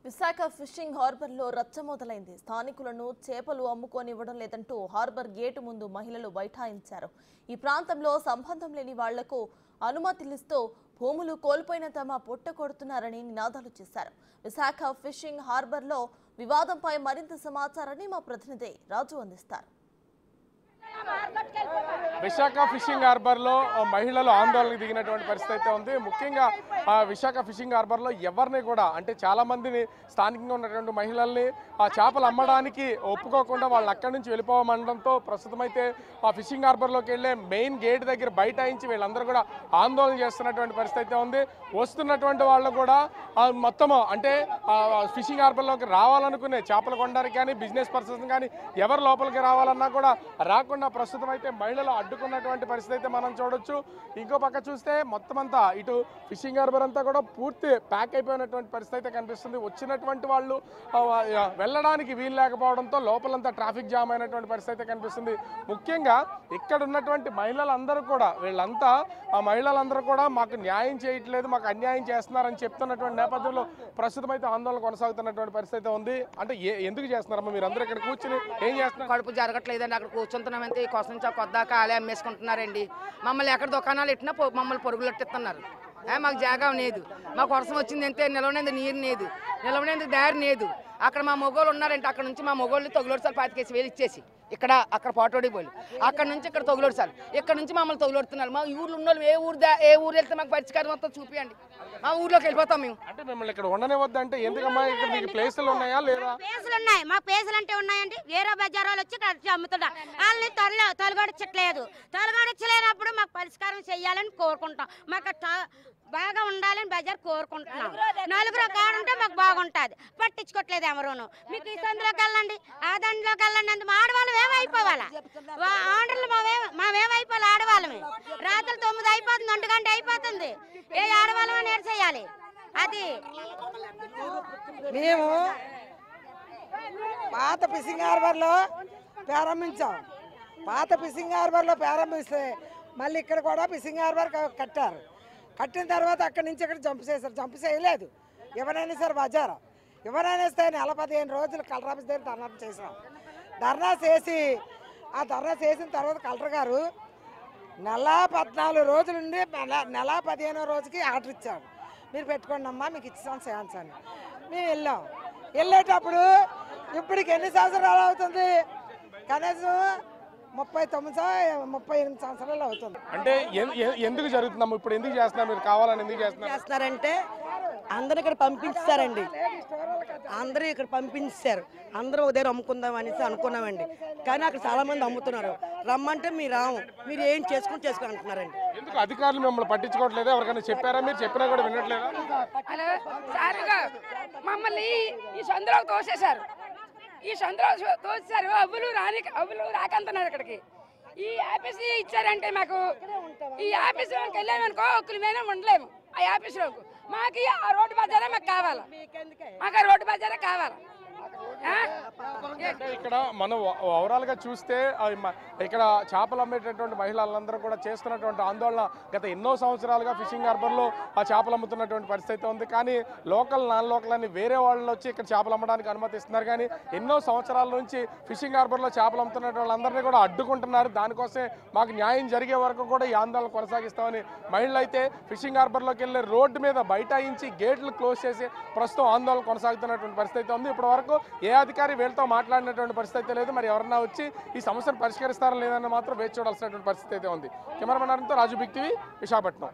Visakha fishing హార్బర్లో రచ్చ మొదలైంది. స్థానికులను చేపలు అమ్ముకోనివ్వడం లేదంటూ హార్బర్ గేటు ముందు మహిళలు బైఠాయించారు. ఈ ప్రాంతంలో సంబంధం లేని వాళ్లకు అనుమతిలిస్తూ భూములు కోల్పోయిన తమ పొట్ట కొడుతున్నారని నినాదాలు చేశారు. విశాఖ ఫిషింగ్ హార్బర్లో వివాదంపై మరింత సమాచారాన్ని మా ప్రతినిధి రాజు అందిస్తారు. విశాఖ ఫిషింగ్ హార్బర్లో మహిళలు ఆందోళనకు దిగినటువంటి పరిస్థితి అయితే ఉంది. ముఖ్యంగా విశాఖ ఫిషింగ్ హార్బర్లో ఎవరిని కూడా అంటే చాలా మందిని స్థానికంగా ఉన్నటువంటి మహిళల్ని ఆ చేపలు అమ్మడానికి ఒప్పుకోకుండా వాళ్ళు అక్కడి నుంచి వెళ్ళిపోవమండడంతో ప్రస్తుతం అయితే ఆ ఫిషింగ్ హార్బర్లోకి వెళ్ళే మెయిన్ గేట్ దగ్గర బైఠాయించి వీళ్ళందరూ కూడా ఆందోళన చేస్తున్నటువంటి పరిస్థితి అయితే ఉంది. వస్తున్నటువంటి వాళ్ళు కూడా మొత్తము అంటే ఫిషింగ్ హార్బర్లోకి రావాలనుకునే చేపలు కొనడానికి కానీ బిజినెస్ పర్సన్స్ కానీ ఎవరు లోపలికి రావాలన్నా కూడా రాకుండా ప్రస్తుతం అయితే మహిళలు అడ్డుకున్నటువంటి పరిస్థితి అయితే మనం చూడొచ్చు. ఇంకో పక్క చూస్తే మొత్తం అంతా ఇటు ఫిషింగ్ హార్బర్ అంతా కూడా పూర్తి ప్యాక్ అయిపోయినటువంటి పరిస్థితి అయితే కనిపిస్తుంది. వచ్చినటువంటి వాళ్ళు వెళ్ళడానికి వీలు లేకపోవడంతో లోపలంతా ట్రాఫిక్ జామ్ అయినటువంటి పరిస్థితి అయితే కనిపిస్తుంది. ముఖ్యంగా ఇక్కడ ఉన్నటువంటి మహిళలందరూ కూడా వీళ్ళంతా ఆ మహిళలందరూ కూడా మాకు న్యాయం చేయట్లేదు, మాకు అన్యాయం చేస్తున్నారని చెప్తున్నటువంటి నేపథ్యంలో ప్రస్తుతం అయితే ఆందోళన కొనసాగుతున్నటువంటి పరిస్థితి ఉంది. అంటే ఎందుకు చేస్తున్నారమ్మా మీరు అందరూ ఇక్కడ కూర్చుని ఏం చేస్తున్నారు? కడుపు జరగట్లేదండి, అక్కడ కూర్చుంటున్నామంటే ఈ కోసం నుంచి కొద్దాక ఆలే అమ్మేసుకుంటున్నారండి. మమ్మల్ని ఎక్కడ దుకాణాలు పెట్టినా మమ్మల్ని పొరుగులు ఎట్టిస్తున్నారు. మాకు జాగా లేదు, మాకు వర్షం వచ్చింది అంతే, నిలవనేది నీరు లేదు, నిలవనేది దారి లేదు. అక్కడ మా మొగోళ్ళు ఉన్నారంటే అక్కడ నుంచి మా మొగోళ్ళు తొగులోడు సార్ 25,000 ఇచ్చేసి అక్కడ పాటోడి పోయి అక్కడ నుంచి ఇక్కడ తొగులోడు సార్ ఇక్కడ నుంచి మమ్మల్ని తొగులొడుతున్నారు. మా ఊర్లో ఉన్న వాళ్ళు ఏ ఊరు వెళ్తే మాకు పరిష్కారం మొత్తం చూపియండి, మా ఊర్లోకి వెళ్ళిపోతాం మేము. అంటే మిమ్మల్ని ఇక్కడ ఉండనివద్దు అంటే ఎందుకమ్మా? ఇక్కడ మీకు ప్లేసులు ఉన్నాయా లేదా? ప్లేసులు ఉన్నాయి, మా ప్లేసులు అంటే ఉన్నాయండి. వేరే బజారాలు వచ్చి ఇక్కడ అమ్ముతున్నారు, వాళ్ళని తొలగొడచ్చట్లేదు. తొలగొడచ్చలేనప్పుడు మాకు పరిష్కారం చెయ్యాలని కోరుకుంటాం. మాకు బాగా ఉండాలని బజార్ కోరుకుంటున్నాం. నలుగురు కాడుంటే మాకు బాగుంటుంది, పట్టించుకోవట్లేదు ఎవరును. మీకు ఈ సందులోకి వెళ్ళండి, ఆ దండిలోకి వెళ్ళండి అంత మా ఆడవాళ్ళం ఏమైపోవాలా? ఆర్డర్లు మావేమైపోవాలి? ఆడవాళ్ళమే రాత్రి 9 అయిపోతుంది, 1 గంట అయిపోతుంది. ఏ ఆడవాళ్ళమే నేర్చేయాలి. అది మేము పాత ఫిషింగ్ హార్బర్లో ప్రారంభించాం. పాత ఫిషింగ్ హార్బర్లో ప్రారంభిస్తే మళ్ళీ ఇక్కడ కూడా ఫిషింగ్ హార్బర్ కట్టారు. కట్టిన తర్వాత అక్కడి నుంచి ఇక్కడ జంప్ చేశారు. జంప్ చేయలేదు, ఎవరైనా సరే బజారు ఎవరైనా సరే 15 రోజులు కలెక్టర్ ఆఫీస్ దగ్గర ధర్నా చేసాం. ధర్నా చేసి ఆ ధర్నా చేసిన తర్వాత కలెక్టర్ గారు నెల 14 రోజుల నుండి నెల 15వ రోజుకి ఆర్డర్ ఇచ్చాడు. మీరు పెట్టుకోండి అమ్మా, మీకు ఇచ్చాం ఛాన్స్ అని. మేము వెళ్ళాం. వెళ్ళేటప్పుడు ఇప్పటికి ఎన్ని సంవత్సరాలు అవుతుంది? కనీసం 38 సంవత్సరాలు అవుతుంది. అంటే ఎందుకు జరుగుతున్నాము ఇప్పుడు? ఎందుకు చేస్తున్నారు మీరు? కావాలని ఎందుకు చేస్తున్నారంటే అందరూ ఇక్కడ పంపించారండి, అందరూ ఇక్కడ పంపించారు. అందరూ ఉదయం అమ్ముకుందాం అనేసి అనుకున్నామండి. కానీ అక్కడ చాలా మంది అమ్ముతున్నారు. రమ్మంటే మీరు రాము, మీరు ఏం చేసుకుని అంటున్నారండి. ఎందుకు అధికారులు మిమ్మల్ని పట్టించుకోవట్లేదు? ఎవరికైనా చెప్పారా? మీరు చెప్పినా కూడా వినట్లేదా? మమ్మల్ని ఈ సందులోకి తోసేశారు, ఈ సందులో తోసేశారు. అవ్వులు రాకంటున్నారు ఇక్కడికి. ఈ ఆఫీస్ ఇచ్చారంటే మాకు ఈ ఆఫీసులోకి వెళ్ళామనుకో ఒక్కరి మీద ఉండలేము. ఆ ఆఫీసులోకి మాకు ఆ రోడ్డు బజారే మాకు కావాలి, మాకు ఆ రోడ్డు బజారే కావాలి. ఇక్కడ మనం ఓవరాల్ గా చూస్తే ఇక్కడ చేపలు అమ్మేటటువంటి మహిళలందరూ కూడా చేస్తున్నటువంటి ఆందోళన గత ఎన్నో సంవత్సరాలుగా ఫిషింగ్ హార్బర్ లో ఆ చేపలు అమ్ముతున్నటువంటి పరిస్థితి ఉంది. కానీ లోకల్ నాన్ లోకల్ అని వేరే వాళ్ళు వచ్చి ఇక్కడ చేపలు అమ్మడానికి అనుమతిస్తున్నారు. కానీ ఎన్నో సంవత్సరాల నుంచి ఫిషింగ్ హార్బర్ లో చేపలు అమ్ముతున్న వాళ్ళందరినీ కూడా అడ్డుకుంటున్నారు. దానికోసమే మాకు న్యాయం జరిగే వరకు కూడా ఈ ఆందోళన కొనసాగిస్తామని మహిళలు అయితే ఫిషింగ్ హార్బర్ లోకి వెళ్ళే రోడ్డు మీద బైఠాయించి గేట్లు క్లోజ్ చేసి ప్రస్తుతం ఆందోళన కొనసాగుతున్నటువంటి పరిస్థితి ఉంది. ఇప్పటి వరకు ఏ అధికారి వీళ్ళతో మాట్లాడినటువంటి పరిస్థితి లేదు. మరి ఎవరన్నా వచ్చి ఈ సమస్యను పరిష్కరిస్తారా లేదని మాత్రం వేచి చూడాల్సినటువంటి పరిస్థితి అయితే ఉంది. కెమెరామెన్ రాజు, బిగ్ టీవీ, విశాఖపట్నం.